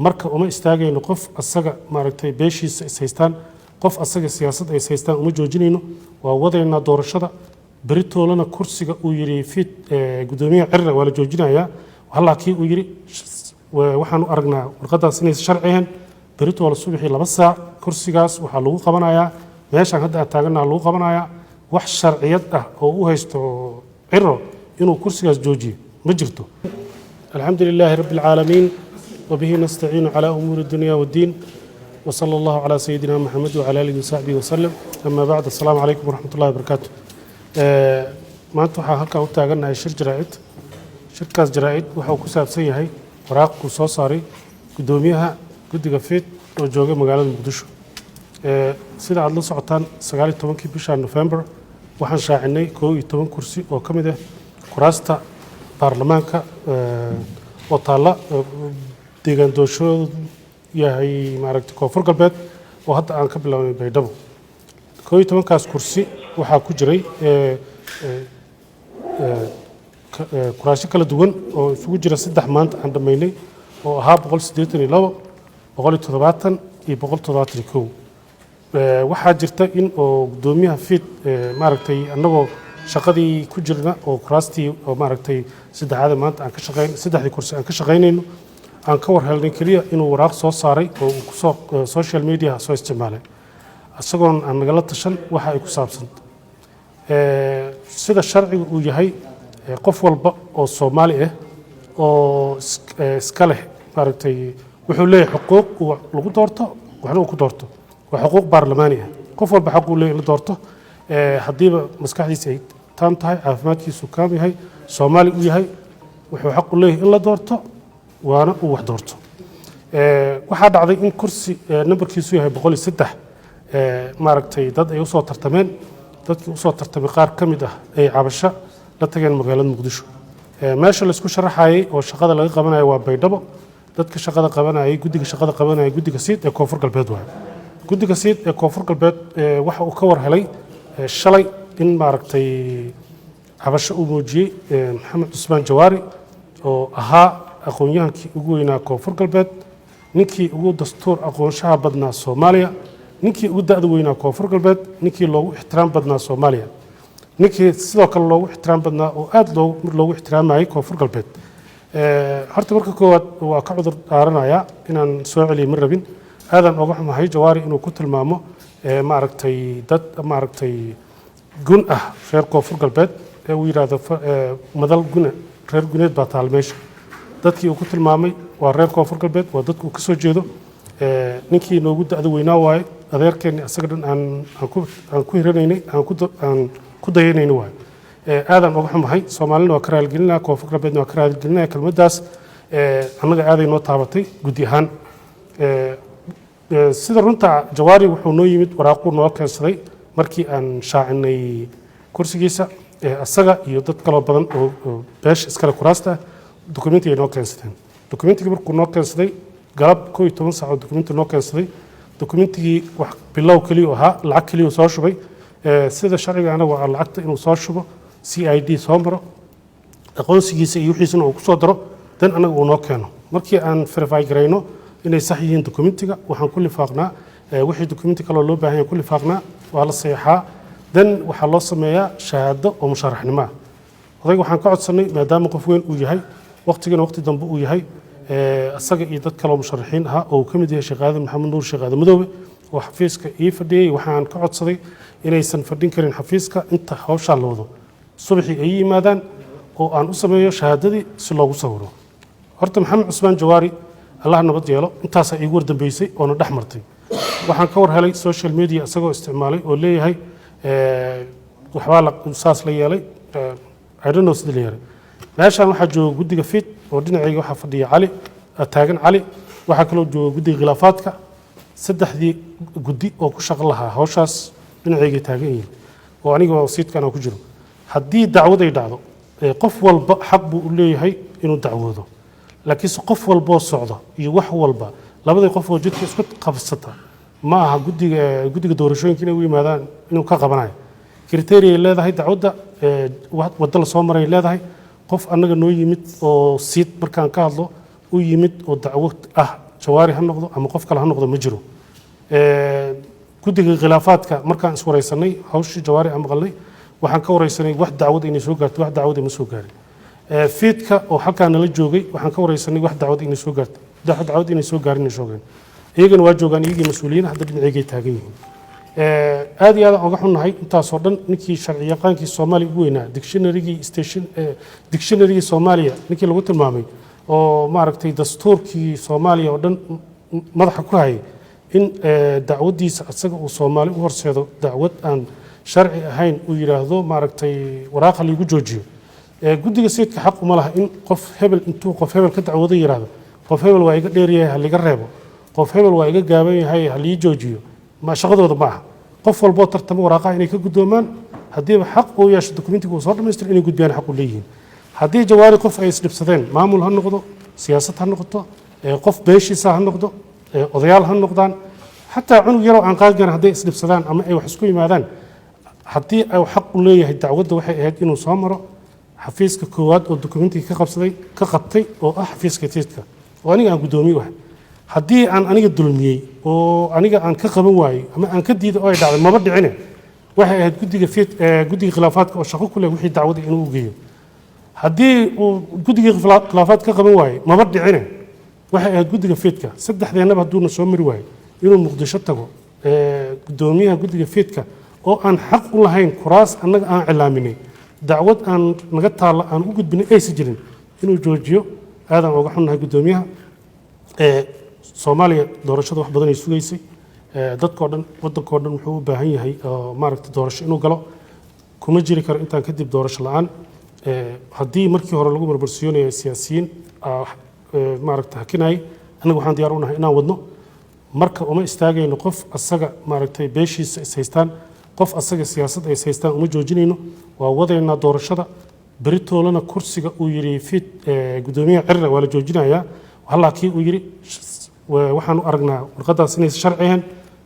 marka uma istaagayno qof asaga maaragtay beeshiisa is haystaan qof asaga siyaasad ay haystaan uma joojinayno waa wadaynaa doorashada beritoolana kursiga uu yiri fit gudoomiyaha cirra waa la joojinayaa halkii uu yiri waxaan u aragnaa warqadaas inay sharci ahayn beritool subaxii 2 saac kursigaas waxa lagu qabanayaa meeshan hadda taaganahay lagu qabanayaa wax sharciyad ah oo u haysto cirro inuu kursigaas joojiyo ma jirto alxamdulilaahi rabbil caalamiin وبه نستعين على أمور الدنيا والدين وصلى الله على سيدنا محمد وعلى آله وصحبه وسلم أما بعد السلام عليكم ورحمة الله وبركاته ما أنتم حقا وتاجنا شر جرائد شركة جرائد وحوك سابسي هاي وراق وصوصاري قدوميها قد قفيت وجوجة مقالة مقدشو سيد عدل سعطان سقالي 8 بشهر نوفمبر وحن شاعني كوي 8 كرسي وكمده كراستا برلمانكا وطالة deegaan doorashoodu yahay maaragtay koonfur galbeed oo hadda aan ka bilownay baydhabo 11kaas kursi waxaa ku jiray kuraasyo kala duwan oo isugu jira 3 maanta aan dhamaynay oo ahaa 182 170 iyo 171 waxaa jirta in oo gudoomiyaha fit maaragtay annagoo shaqadii ku jirna oo kuraastii oo maaragtay saddexda maanta aan ka shaqeyn saddexdii kursi aan ka shaqeynayno aan ka war helnay kaliya inuu waraaq soo saaray oo ku soo social media soo isticmaalay asagoon aan nagala tashan waxa ay ku saabsan sida sharcigu uu yahay qof walba oo Soomaali ah oo iska leh maaragtay wuxuu leeyahay xuquuq lagu doorto waxna uu ku doorto waa xuquuq baarlamaani ah qof walba xaq uu leeyahay la doorto hadiiba maskaxdiisa ay taan tahay caafimaadkiisu kaam yahay Soomaali uu yahay wuxuu xaq u leeyahay in la doorto وانا وحضرته waxaa dhacday in kursi numberkiisu yahay 103 maaragtay dad ay u soo tartameen dadkii u soo tartamay qaar kamid ah ay cabasho la tageen magaalada Muqdisho meesha la isku sharaxayay oo shaqada laga qabanayo waa Baydhabo dadka shaqada qabanayay guddiga shaqada qabanayay guddiga siid ee koonfur galbeed waa guddiga siid ee koonfur galbeed waxa uu ka war helay shalay in maaragtay cabasho uu muujiyay Maxamed Cusmaan Jawaari oo ahaa aqoonyahankii ugu weynaa koonfur galbeed ninkii ugu dastuur aqoonshaha badnaa Soomaaliya ninkii ugu da'da weynaa koonfur galbeed ninkii loogu ixtiraam badnaa Soomaaliya ninkii sidoo kale loogu ixtiraam badnaa oo aad loogu ixtiraamayay koonfur galbeed horta marka koowaad waa ka cudur daaranayaa inaan soo celiyo mar rabin aadan uga xumahay Jawaari inuu ku tilmaamo maaragtay dad maaragtay gun ah reer koonfur galbeed ee uu yiraahdo madal guna reer guneed baa taalmeesha dadkii uu ku tilmaamay waa reer koonfur galbeed waa dadku ka soo jeedo ninkii noogu da'da weynaa waay adeerkeeni asaga dhan aan ku hiranaynay aan ku dayanaynay waay aadan uga xumahay Soomaalina waa ka raaligelinaa koonfur galbeedna waa ka raaligelinaa kelmaddaas annaga aaday noo taabatay gudi ahaan sida runta Jawaari wuxuu noo yimid waraaqu noo keensaday markii aan shaacinay kursigiisa asaga iyo dad kale badan oo beesh iskala kuraasta dokumentiga noo keensadeen dokumentiga markuu noo keensaday galab 11 saac dokumenti noo keensaday dokumentigii wax bilow kaliya ahaa lacag kaliya soo shubay sida sharciga anagu waa lacagta inuu soo shubo CID soo maro aqoonsigiisa iyo wixiisana uu ku soo daro dan anagu uu noo keeno markii aan verify gareyno inay sax yihiin dokumentiga waxaan ku lifaaqnaa wixii dokumenti kale loo baahan yahay ku lifaaqnaa waa la saxaa dan waxa loo sameeyaa shahaado oo musharaxnimo ah odayga waxaan ka codsanay maadaama qof weyn uu yahay waqtigan waqti dambe uu yahay asaga iyo dad kale oo musharaxiin ah oo kamid yahay Sheekh Aadan Maxamed Nuur Sheekh Aadan Madoobe oo xafiiska ii fadhiyay waxaan ka codsaday inaysan fadhin karin xafiiska inta hawsha la wado subaxii ay yimaadaan oo aan u sameeyo shahaadadii si loogu sawiro horta Maxamed Cusmaan Jawaari Allah nabad yeelo intaas ay igu wardambeysay oo na dhaxmartay waxaan ka war helay social media asagoo isticmaalay oo leeyahay waxba la saas la yeelay I don't know sida la yeelay meeshaan waxaa jooga guddiga fit oo dhinacayga waxaa fadhiya Cali taagan Cali waxaa kaloo jooga guddiga khilaafaadka saddexdii guddi oo ku shaqo lahaa hawshaas dhinacayga taagan yihiin oo aniga siidkan aan ku jiro haddii dacwad ay dhacdo qof walba xaq buu u leeyahay inuu dacwoodo laakiin qof walba oo socdo iyo wax walba labadii qof oo jidka isku qabsata ma aha guddiga doorashooyinka inay u yimaadaan inuu ka qabanayo kriteeriya leedahay dacwadda wadda la soo maray leedahay qof annaga noo yimid oo siid markaan ka hadlo u yimid oo dacwo ah jawaari ha noqdo ama qof kale ha noqdo ma jiro guddiga khilaafaadka markaan iswareysanay hawshii jawaari aan maqalnay waxaan ka wareysanay wax dacwad inay soo gaartay wax dacwad ma soo gaarin fiidka oo halkaa nala joogay waxaan ka wareysanay wax dacwad inay soo gaartay dacwad inay soo gaarin shoogeen iyagana waa joogaan iyagii mas'uuliyiin hadda dhinacigay taagan yihiin aad iyo aad uga xunnahay intaasoo dhan ninkii sharci yaqaankii Soomaaliya ugu weynaa dictionary Soomaaliya ninkii lagu tilmaamay oo maaragtay dastuurkii Soomaaliya oo dhan madaxa ku hayay in dacwadiisa asaga uu Soomaali u horseedo dacwad aan sharci ahayn uu yiraahdo maaragtay waraaqa lagu joojiyo guddiga sayidka xaq uma laha in qof hebel intuu qof hebel ka dacwado yiraahdo qof hebel waa iga dheer yahay hal iga reebo qof hebel waa iga gaaban yahay hal ii joojiyo ma shaqadooda ma aha qof walbo tartamo waraaqaha inay ka gudoomaan haddii xaq uu yeesho dokumentiga uu soo dhameystiro inay gudbiyaan xaq u leeyihiin haddii jawaari qof ay isdhibsadeen maamul ha noqdo siyaasad ha noqoto qof beeshiisa ha noqdo odayaal ha noqdaan xataa cunug yaroo aan qaangaran hadday isdhibsadaan ama ay wax isku yimaadaan haddii ay xaq u leeyahay dacwadda waxay ahayd inuu soo maro xafiiska koowaad oo dokumentiga ka qabtay oo ah xafiiska tiidka oo aniga aan guddoomiye u ahay haddii aan aniga dulmiyey oo aniga aan ka qaban waayey ama aan ka diiday oo ay dhacday maba dhicine waxay ahayd guddiga khilaafaadka oo shaqo ku leh wixii dacwadda inuu u geeyo haddii uu guddiga khilaafaad ka qaban waayey maba dhicine waxay ahayd guddiga fiidka saddexdeennaba hadduuna soo mari waayo inuu muqdisho tago guddoomiyaha guddiga fiidka oo aan xaq u lahayn kuraas annaga aan cilaaminay dacwad aan naga taalla aan u gudbinay aysan jirin inuu joojiyo aadaan uga xunnahay guddoomiyaha Soomaaliya doorashada wax badan ay sugaysay dadkoo dhan wadankoo dhan wuxuu u baahan yahay maaragtay doorasho inuu galo kuma jiri karo intaan kadib doorasho la'aan haddii markii hore lagu marmarsiyoonaya siyaasiyiin maaragtay hakinay anaga waxaan diyaar u nahay inaan wadno marka uma istaagayno qof asaga maaragtay beeshiisa is haystaan qof asaga siyaasad ay is haystaan uma joojinayno waa wadaynaa doorashada beritoolana kursiga uu yiri fiid guddoomiyaha cirra waa la joojinayaa halkii uu yiri waxaan u aragnaa warqadaas inay sharci ahayn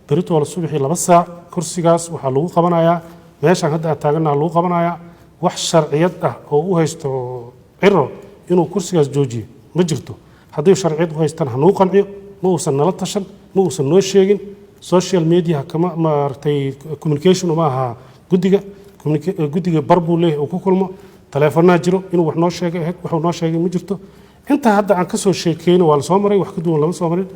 beritool subaxii 2 saac kursigaas waxa lagu qabanayaa meeshaan hadda taaganahay lagu qabanayaa wax sharciyad ah oo u haysto cirro inuu kursigaas joojiyo ma jirto haddii sharciyad u haystaan hanuu qanciyo ma uusan nala tashan ma uusan noo sheegin social media kama maartay communication uma aha guddiga barbuu leeyahay oo ku kulmo taleefanaa jiro inuu wax noo sheegay wuxuu noo sheegay ma jirto inta hadda aan ka soo sheekeyno waa la soo maray wax ka duwan lama soo marin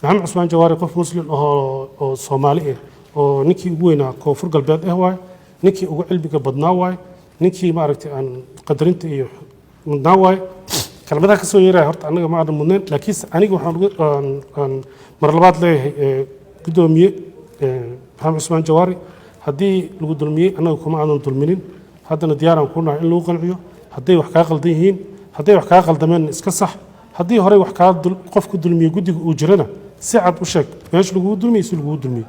maxamed cusmaan jawaari qof muslim oo Soomaali ah oo ninkii ugu weynaa koonfur galbeed waay ninkii ugu cilmiga badnaa waay ninkii maaragtay aan qadarinta iyo mudnaa waay kalmadaha ka soo yeeray horta anaga ma aadan mudneen laakiin aniga waxaan mar labaad leeyahay guddoomiye maxamed cusmaan jawaari haddii lagu dulmiyey anaga kuma aadan dulminin haddana diyaaraan ku nahay in lagu qanciyo hadday wax ka qaldan yihiin hadday wax ka qaldameen iska sax haddii hore wax ka qofku dulmiyo guddiga uu jirana si cad u sheeg meesh lagu dulmiyo si lagu dulmiyo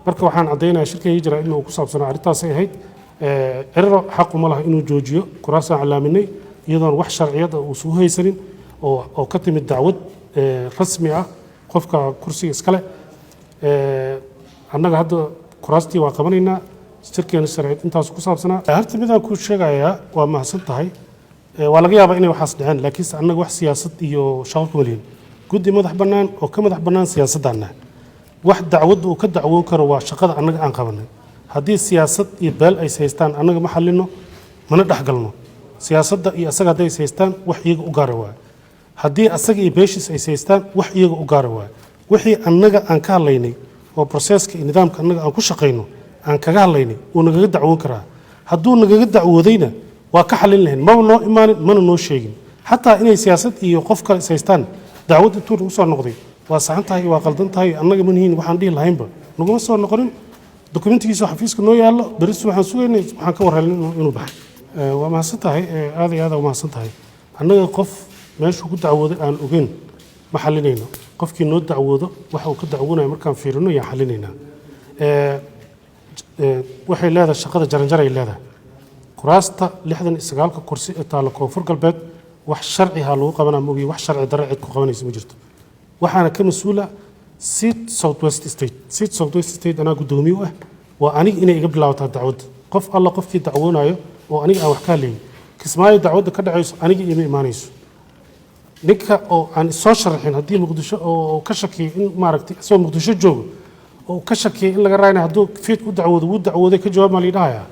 marka waxaan cadeynayaa shirkayga jira inuu ku saabsanaa arrintaas ay ahayd cirro xaq uma laha inuu joojiyo kuraasaan calaaminay iyadoon wax sharciyad ah uu soo haysanin oo ka timid dacwad rasmi ah qofka kursiga iskale annaga hadda kuraastii waa qabanaynaa shirkeena sharciyad intaas ku saabsanaa harta midaan ku sheegayaa waa mahadsan tahay waa laga yaabaa inay waxaas dhaceen laakiin annaga wax siyaasad iyo shaqo kuma lihin guddi madax bannaan oo ka madax bannaan siyaasaddaana wax dacwad uu ka dacwoon karo waa shaqada annaga aan qabanay haddii siyaasad iyo beel ay haystaan annaga ma xallino mana dhexgalno siyaasadda iyo asaga hadday haystaan wax iyaga u gaara waay haddii asaga iyo beeshiis ay haystaan wax iyaga u gaara waay wixii annaga aan ka hadlaynay oo processka iyo nidaamka annaga aan ku shaqayno aan kaga hadlaynay uu nagaga dacwoon karaa hadduu nagaga dacwoodayna waa ka xalin lahayn ma noo imaanin mana noo sheegin xataa inay siyaasad iyo qof kale is haystaan dacwad intuu nagu soo noqday waa saxan tahay waa qaldan tahay annaga manihiin waxaan dhihi lahaynba naguma soo noqonin dokumentigiisa xafiiska noo yaallo beris waxaan sugaynay waxaan ka warhelin inuu baxay waa mahadsan tahay aad iyo aad u mahadsan tahay annaga qof meeshuu ku dacwooday aan ogeyn ma xalinayno qofkii noo dacwoodo waxa uu ka dacwoonayo markaan fiirino yaan xalinaynaa waxay leedahay shaqada jaranjar ay leedahay kuraasta 69 kursi ee taalo koonfur galbeed wax sharci ha lagu qabanaa ma ogi wax sharci darro cid ku qabanaysa ma jirto waxaana ka mas'uula Southwest State anaa guddoomiye u ah waa aniga inay iga bilaabataa dacwadda qof alla qofkii dacwoonayo oo aniga aan wax ka hadlaynin kismaayo dacwadda ka dhacayso aniga ima imaanayso ninka oo aan soo sharaxin haddii muqdisho oo ka shakiyay in maaragtay isagoo muqdisho joogo oo ka shakiyay in laga raayna hadduu fiid u dacwoodo wuu dacwooday ka jawaab maa liidhahayaa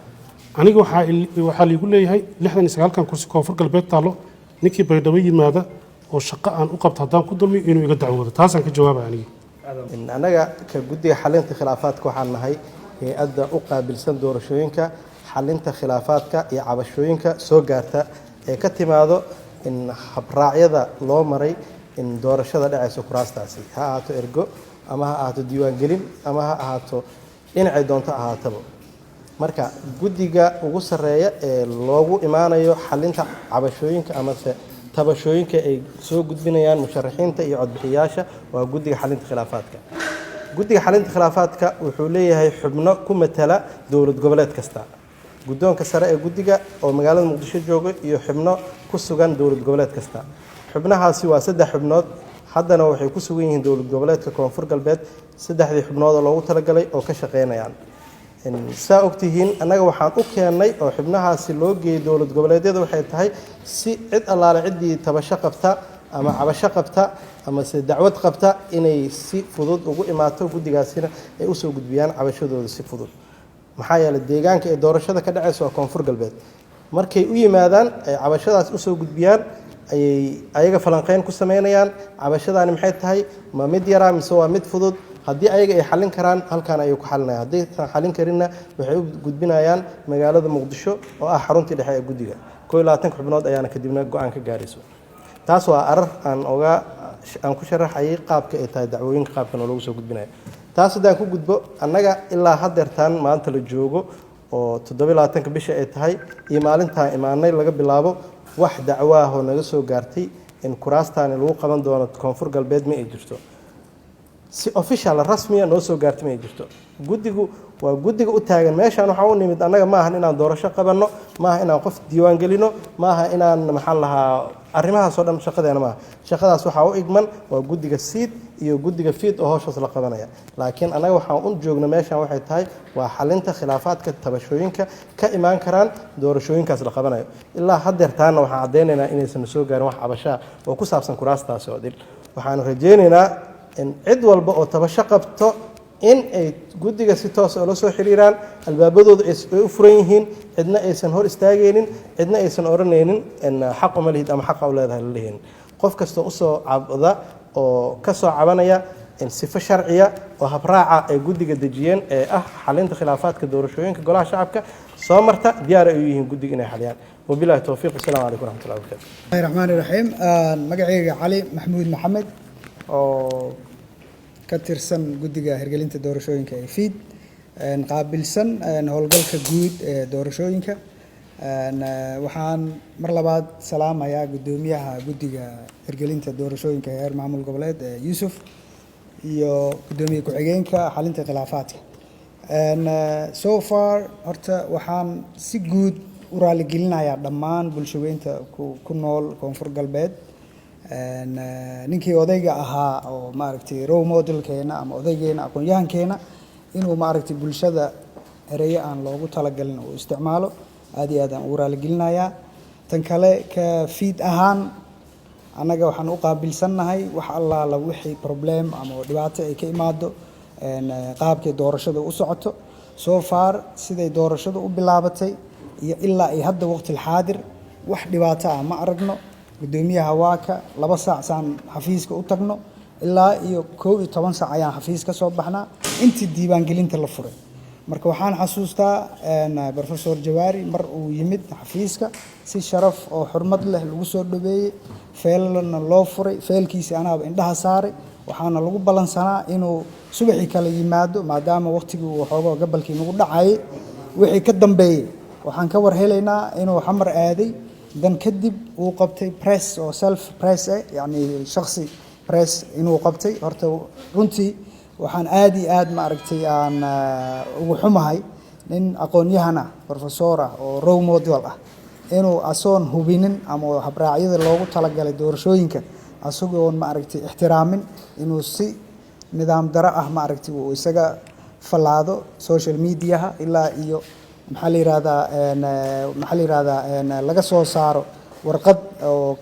aniga waxaa liigu leeyahay 69kan kursi koonfur galbeed taallo ninkii baydhabo yimaada oo shaqo aan u qabto haddaan ku dulmiyo inuu iga dacwoodo taasaan ka jawaabaya aniga annaga ka guddiga xalinta khilaafaadka waxaan nahay hay-adda u qaabilsan doorashooyinka xalinta khilaafaadka iyo cabashooyinka soo gaarta ee ka timaado in habraacyada loo maray in doorashada dhacayso kuraastaasi ha ahaato ergo ama ha ahaato diiwaangelin ama ha ahaato dhinacay doonto ahaataba marka guddiga ugu sarreeya ee loogu imaanayo xalinta cabashooyinka amase tabashooyinka ay soo gudbinayaan musharaxiinta iyo codbixiyaasha waa guddiga xalinta khilaafaadka guddiga xalinta khilaafaadka wuxuu leeyahay xubno ku matala dowlad goboleed kasta guddoonka sare ee guddiga oo magaalada muqdisho jooga iyo xubno ku sugan dowlad goboleed kasta xubnahaasi waa 3 xubnood haddana waxay ku sugan yihiin dowlad goboleedka koonfur galbeed 3 xubnood oo loogu talagalay oo ka shaqeynayaan saa ogtihiin annaga waxaan u keennay oo xubnahaasi loo geeyey dowlad goboleedyada waxay tahay si cid allaale ciddii tabasho qabta ama cabasho qabta ama se dacwad qabta inay si fudud ugu imaato guddigaasina ay usoo gudbiyaan cabashadooda si fudud maxaa yeelay deegaanka ee doorashada ka dhacaysa waa koonfur galbeed markay u yimaadaan ay cabashadaas usoo gudbiyaan ayay ayaga falanqeyn ku sameynayaan cabashadaani maxay tahay ma mid yaraa mise waa mid fudud haddii ayaga ay xalin karaan halkaan ayay ku xalinayaan haddii aysan xalin karinna waxay u gudbinayaan magaalada muqdisho oo ah xaruntii dhexe ee guddiga 22 xubnood ayaana kadibna go'aan ka gaarayso taas waa arar aan ku sharaxayay qaabka ay tahay dacwooyinka qaabkan oo lagu soo gudbinayo taas haddaan ku gudbo annaga ilaa haddeertaan maanta la joogo oo 27 bisha ay tahay iyo maalintaan imaanay laga bilaabo wax dacwo ah oo naga soo gaartay in kuraastaani lagu qaban doono koonfur galbeed ma ay jirto si official rasmi ah noo soo gaartay ma ay jirto guddigu waa guddiga u taagan meeshaan waxa uu nimid annaga maahan inaan doorasho qabanno maaha inaan qof diiwaan gelino maaha inaan maxaa lahaa arrimahaas oo dhan shaqadeena maaha shaqadaas waxaa u igman waa guddiga siid iyo guddiga fiid oo howshaas la qabanaya laakiin annaga waxaan u joogno meeshaan waxay tahay waa xalinta khilaafaadka tabashooyinka ka imaan karaan doorashooyinkaas la qabanayo ilaa haddeertaana waxaan caddeynaynaa inaysan soo gaarin wax cabashaa oo ku saabsan kuraastaasi oo dil waxaan rajaynaynaa in cid walba oo tabasho qabto in ay guddiga si toos ah la soo xiriiraan albaabadooda ay u furan yihiin cidna aysan hor istaagaynin cidna aysan oranaynin in xaq uma lihid ama xaq u leedahay la leeyahay qof kasta u soo cabada oo ka soo cabanaya in sifo sharciya oo habraaca ay guddiga dejiyeen ee ah xalinta khilaafaadka doorashooyinka golaha shacabka soo marta diyaar ay u yihiin guddiga inay xaliyaan wabillahi tawfiiq assalaamu calaykum waraxmatullahi wabarakaatu الرحمن الرحيم magacayga cali maxamuud maxamed oo ka tirsan guddiga hirgelinta doorashooyinka ee fiid qaabilsan howlgalka guud ee doorashooyinka waxaan mar labaad salaamayaa guddoomiyaha guddiga hirgelinta doorashooyinka heer maamul goboleed Yuusuf iyo guddoomiye ku-xigeenka xalinta khilaafaadka so far horta waxaan si guud u raaligelinayaa dhammaan bulshaweynta ku nool koonfur galbeed ninkii odayga ahaa oo maaragtay role modelkeena ama odaygeena aqoon-yahankeena inuu maaragtay bulshada ereyo aan loogu talagalin uu isticmaalo aad iyo aad aan ugu raaligelinayaa tan kale ka fiid ahaan annaga waxaan u qaabilsannahay wax allaala wixii problem ama dhibaato ay ka imaado qaabkay doorashada u socoto so far siday doorashadu u bilaabatay iyo ilaa ay hadda waqtil xaadir wax dhibaato ah ma aragno guddoomiyaha waaka 2 saac saan xafiiska u tagno ilaa iyo 11 saac ayaan xafiis ka soo baxnaa intii diiwaangelinta la furay marka waxaan xasuustaa professor Jawaari mar uu yimid xafiiska si sharaf oo xurmad leh lagu soo dhaweeyay feelna loo furay feelkiisa anaaba indhaha saaray waxaana lagu balansanaa inuu subaxii kala yimaado maadaama waqtigii uu xoogo gabalkii nagu dhacay wixii ka dambeeyay waxaan ka war helaynaa inuu xamar aaday dan kadib uu qabtay press oo self press yani shakhsi press inuu qabtay horta runtii waxaan aad iyo aad ma aragtay aan ugu xumahay nin aqoon-yahan ah professor ah oo role model ah inuu asoon hubinin ama habraacyada loogu talagalay doorashooyinka asagoo ma aragtay ixtiraamin inuu si nidaam daro ah ma aragtay uu isaga falaado social media ilaa iyo maxaa la yiraahdaa laga soo saaro warqad oo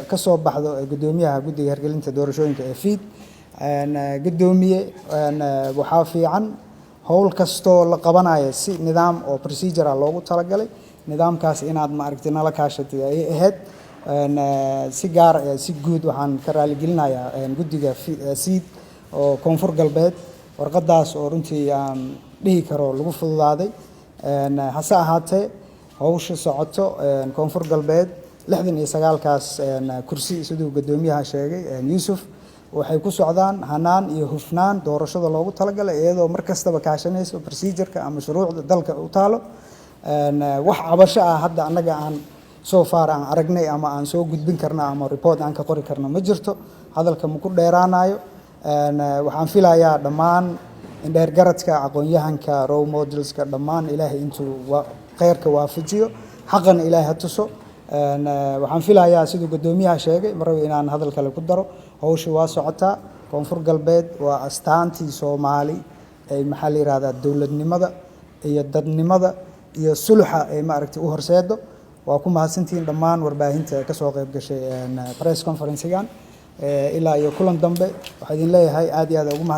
ka soo baxdo gudoomiyaha guddiga hirgelinta doorashooyinka ee fiid gudoomiye waxaa fiican howl kastoo la qabanayo si nidaam oo procedure loogu talagalay nidaamkaas inaad ma aragtay nala kaashatay ay ahayd si gaar si guud waxaan ka raali gelinayaa guddiga siid oo koonfur galbeed warqadaas oo runtii aan dhihi karo lagu fududaaday hase ahaatee hawsha socoto koonfur galbeed 69kaas kursi sidoo gudoomiyaha sheegay Yuusuf waxay ku socdaan hanaan iyo hufnaan doorashada loogu talagalay iyadoo mar kastaba kaashanayso procedure-ka ama shuruucda dalka u taalo wax cabasho ah hadda anaga aan soo far aan aragnay ama aan soo gudbin karna ama report aan ka qori karna ma jirto hadalka ma ku dheeraanayo waxaan filayaa dhammaan indheer garadka aqoon-yahanka role modelska dhammaan ilaahay intuu khayrka waafajiyo xaqan ilaahay ha tuso waxaan filayaa sidoo gudoomiyaha sheegay marway inaan hadal kale ku daro hawsha waa socotaa koonfur galbeed waa astaantii Soomaali ay maxaa la yiraahdaa dawladnimada iyo dadnimada iyo sulxa ay ma aragtay u horseedo waa ku mahadsantiin dhammaan warbaahinta ka soo qayb gashay press conference-gan ilaa iyo kulan dambe waxaan idin leeyahay aad iyo aad ugu mahadsan